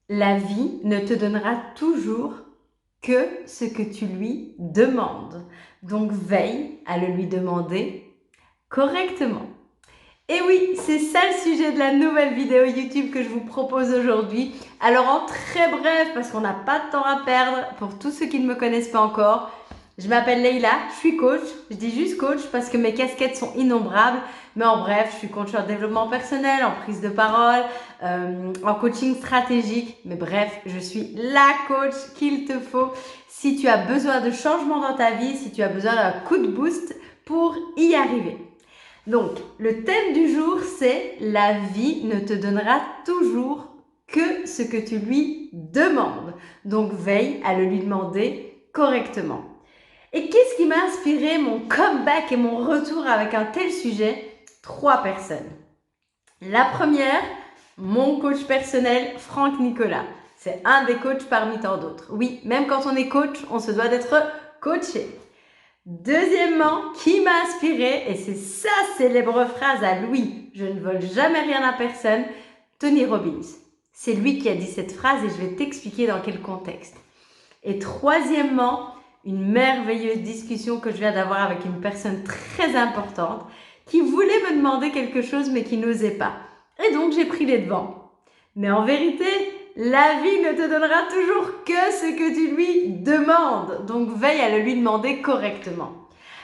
La vie ne te donnera toujours que ce que tu lui demandes. Donc veille à le lui demander correctement. Et oui, c'est ça le sujet de la nouvelle vidéo YouTube que je vous propose aujourd'hui. Alors en très bref, parce qu'on n'a pas de temps à perdre, pour tous ceux qui ne me connaissent pas encore, je m'appelle Leïla, je suis coach. Je dis juste coach parce que mes casquettes sont innombrables. Mais en bref, je suis coach en développement personnel, en prise de parole, en coaching stratégique. Mais bref, je suis la coach qu'il te faut si tu as besoin de changement dans ta vie, si tu as besoin d'un coup de boost pour y arriver. Donc, le thème du jour, c'est la vie ne te donnera toujours que ce que tu lui demandes. Donc, veille à le lui demander correctement. Et qu'est-ce qui m'a inspiré mon comeback et mon retour avec un tel sujet? 3 personnes. La première, mon coach personnel, Franck Nicolas. C'est un des coachs parmi tant d'autres. Oui, même quand on est coach, on se doit d'être coaché. Deuxièmement, qui m'a inspiré, et c'est sa célèbre phrase à lui, je ne vole jamais rien à personne, Tony Robbins. C'est lui qui a dit cette phrase et je vais t'expliquer dans quel contexte. Et troisièmement, une merveilleuse discussion que je viens d'avoir avec une personne très importante qui voulait me demander quelque chose mais qui n'osait pas. Et donc j'ai pris les devants. Mais en vérité, la vie ne te donnera toujours que ce que tu lui demandes. Donc veille à le lui demander correctement.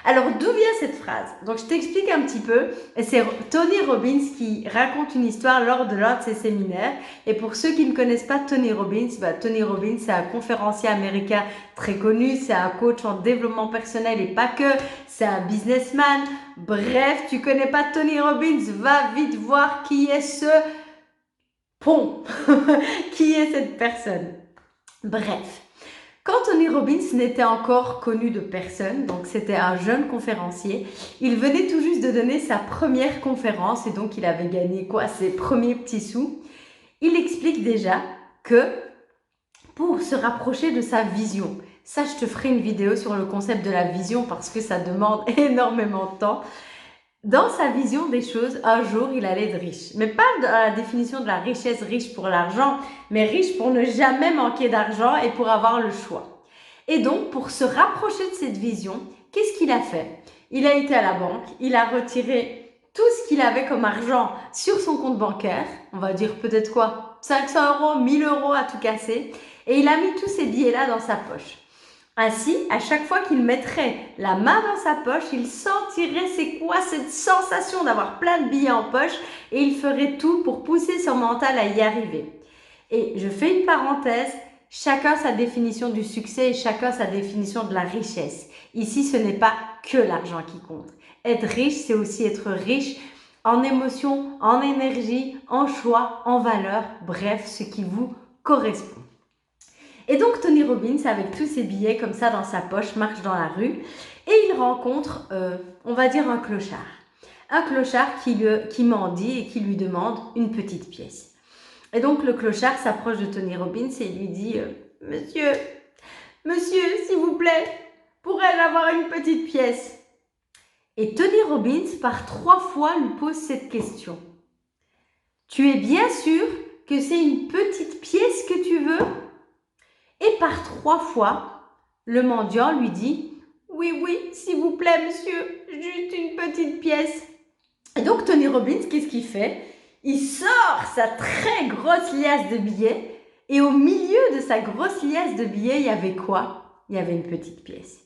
Alors d'où vient cette phrase? Donc je t'explique un petit peu. C'est Tony Robbins qui raconte une histoire lors de l'un de ses séminaires. Et pour ceux qui ne connaissent pas Tony Robbins, Tony Robbins c'est un conférencier américain très connu, c'est un coach en développement personnel et pas que, c'est un businessman. Bref, tu connais pas Tony Robbins, va vite voir qui est ce pont, qui est cette personne. Bref. Quand Tony Robbins n'était encore connu de personne, donc c'était un jeune conférencier, il venait tout juste de donner sa première conférence et donc il avait gagné ses premiers petits sous. Il explique déjà que pour se rapprocher de sa vision, ça je te ferai une vidéo sur le concept de la vision parce que ça demande énormément de temps. Dans sa vision des choses, un jour, il allait être riche. Mais pas dans la définition de la richesse, riche pour l'argent, mais riche pour ne jamais manquer d'argent et pour avoir le choix. Et donc, pour se rapprocher de cette vision, qu'est-ce qu'il a fait? Il a été à la banque, il a retiré tout ce qu'il avait comme argent sur son compte bancaire, on va dire peut-être quoi, 500 €, 1000 € à tout casser, et il a mis tous ces billets-là dans sa poche. Ainsi, à chaque fois qu'il mettrait la main dans sa poche, il sentirait c'est quoi cette sensation d'avoir plein de billets en poche et il ferait tout pour pousser son mental à y arriver. Et je fais une parenthèse, chacun sa définition du succès et chacun sa définition de la richesse. Ici, ce n'est pas que l'argent qui compte. Être riche, c'est aussi être riche en émotions, en énergie, en choix, en valeurs, bref, ce qui vous correspond. Et donc Tony Robbins, avec tous ses billets comme ça dans sa poche, marche dans la rue et il rencontre, on va dire, un clochard. Un clochard qui mendie et qui lui demande une petite pièce. Et donc le clochard s'approche de Tony Robbins et lui dit « Monsieur, s'il vous plaît, pourrais-je avoir une petite pièce ?» Et Tony Robbins, par 3 fois, lui pose cette question. « Tu es bien sûr que c'est une petite pièce que tu veux ?» Et par 3 fois, le mendiant lui dit « Oui, oui, s'il vous plaît, monsieur, juste une petite pièce. » Et donc Tony Robbins, qu'est-ce qu'il fait? Il sort sa très grosse liasse de billets et au milieu de sa grosse liasse de billets, il y avait quoi? Il y avait une petite pièce.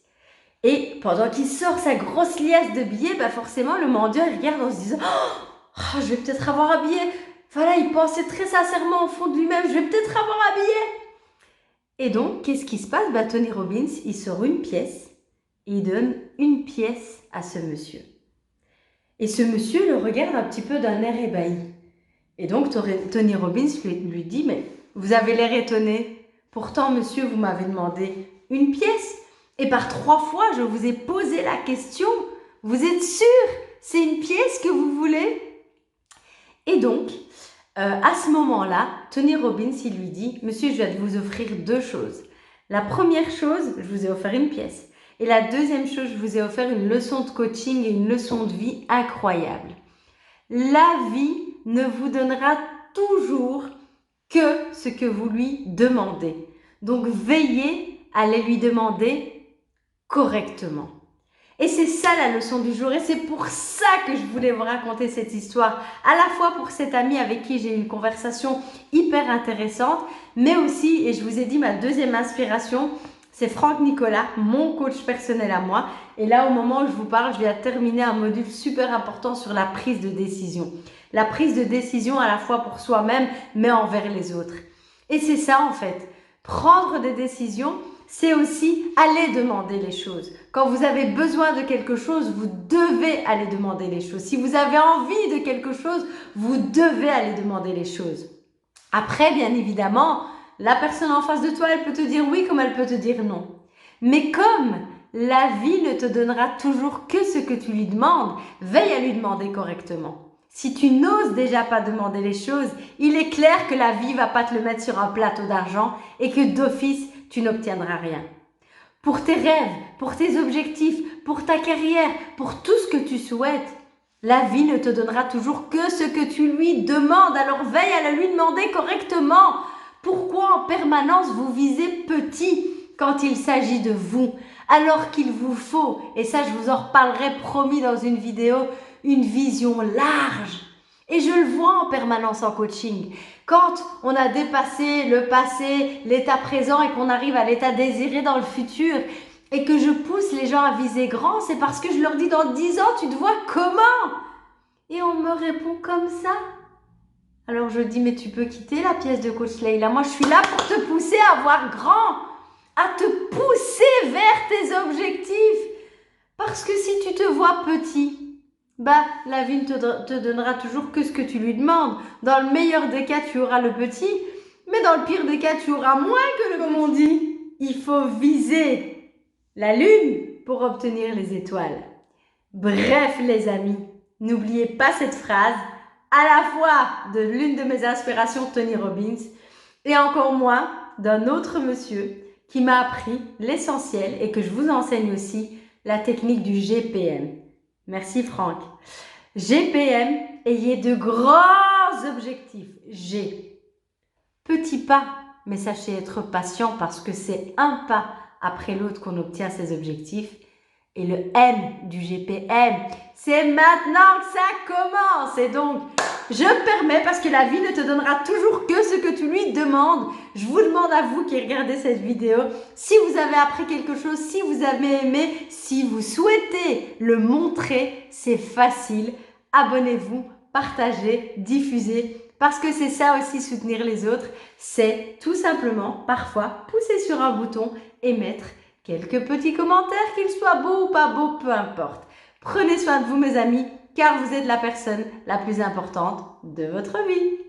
Et pendant qu'il sort sa grosse liasse de billets, forcément, le mendiant, il regarde en se disant « Oh, je vais peut-être avoir un billet. » Voilà, il pensait très sincèrement au fond de lui-même « Je vais peut-être avoir un billet. » Et donc, qu'est-ce qui se passe? Tony Robbins, il sort une pièce et il donne une pièce à ce monsieur. Et ce monsieur le regarde un petit peu d'un air ébahi. Et donc, Tony Robbins lui dit « Mais vous avez l'air étonné. Pourtant, monsieur, vous m'avez demandé une pièce. Et par 3 fois, je vous ai posé la question. Vous êtes sûr? C'est une pièce que vous voulez ?» Et donc, à ce moment-là, Tony Robbins, il lui dit « Monsieur, je vais vous offrir 2 choses. La première chose, je vous ai offert une pièce. Et la deuxième chose, je vous ai offert une leçon de coaching et une leçon de vie incroyable. La vie ne vous donnera toujours que ce que vous lui demandez. Donc, veillez à les lui demander correctement. Et c'est ça la leçon du jour et c'est pour ça que je voulais vous raconter cette histoire, à la fois pour cette amie avec qui j'ai eu une conversation hyper intéressante, mais aussi, et je vous ai dit ma deuxième inspiration, c'est Franck Nicolas, mon coach personnel à moi. Et là, au moment où je vous parle, je viens de terminer un module super important sur la prise de décision. La prise de décision à la fois pour soi-même, mais envers les autres. Et c'est ça en fait, prendre des décisions, c'est aussi aller demander les choses. Quand vous avez besoin de quelque chose, vous devez aller demander les choses. Si vous avez envie de quelque chose, vous devez aller demander les choses. Après, bien évidemment, la personne en face de toi, elle peut te dire oui comme elle peut te dire non. Mais comme la vie ne te donnera toujours que ce que tu lui demandes, veille à lui demander correctement. Si tu n'oses déjà pas demander les choses, il est clair que la vie va pas te le mettre sur un plateau d'argent et que d'office, tu n'obtiendras rien. Pour tes rêves, pour tes objectifs, pour ta carrière, pour tout ce que tu souhaites, la vie ne te donnera toujours que ce que tu lui demandes. Alors veille à le lui demander correctement. Pourquoi en permanence vous visez petit quand il s'agit de vous, alors qu'il vous faut, et ça je vous en reparlerai promis dans une vidéo, une vision large. Et je le vois en permanence en coaching. Quand on a dépassé le passé, l'état présent et qu'on arrive à l'état désiré dans le futur et que je pousse les gens à viser grand, c'est parce que je leur dis dans 10 ans, tu te vois comment? Et on me répond comme ça. Alors je dis, mais tu peux quitter la pièce de coach Leïla. Moi, je suis là pour te pousser à voir grand, à te pousser vers tes objectifs. Parce que si tu te vois petit, la vie ne te donnera toujours que ce que tu lui demandes. Dans le meilleur des cas, tu auras le petit, mais dans le pire des cas, tu auras moins que le, comme on dit. Il faut viser la lune pour obtenir les étoiles. Bref, les amis, n'oubliez pas cette phrase, à la fois de l'une de mes inspirations, Tony Robbins, et encore moins d'un autre monsieur qui m'a appris l'essentiel et que je vous enseigne aussi, la technique du GPM. Merci Franck. GPM, ayez de grands objectifs. G. Petit pas, mais sachez être patient parce que c'est un pas après l'autre qu'on obtient ces objectifs. Et le M du GPM, c'est maintenant que ça commence. Et donc, je permets, parce que la vie ne te donnera toujours que ce que tu lui demandes. Je vous demande à vous qui regardez cette vidéo, si vous avez appris quelque chose, si vous avez aimé, si vous souhaitez le montrer, c'est facile. Abonnez-vous, partagez, diffusez. Parce que c'est ça aussi soutenir les autres, c'est tout simplement parfois pousser sur un bouton et mettre quelques petits commentaires, qu'ils soient beaux ou pas beaux, peu importe. Prenez soin de vous mes amis, car vous êtes la personne la plus importante de votre vie.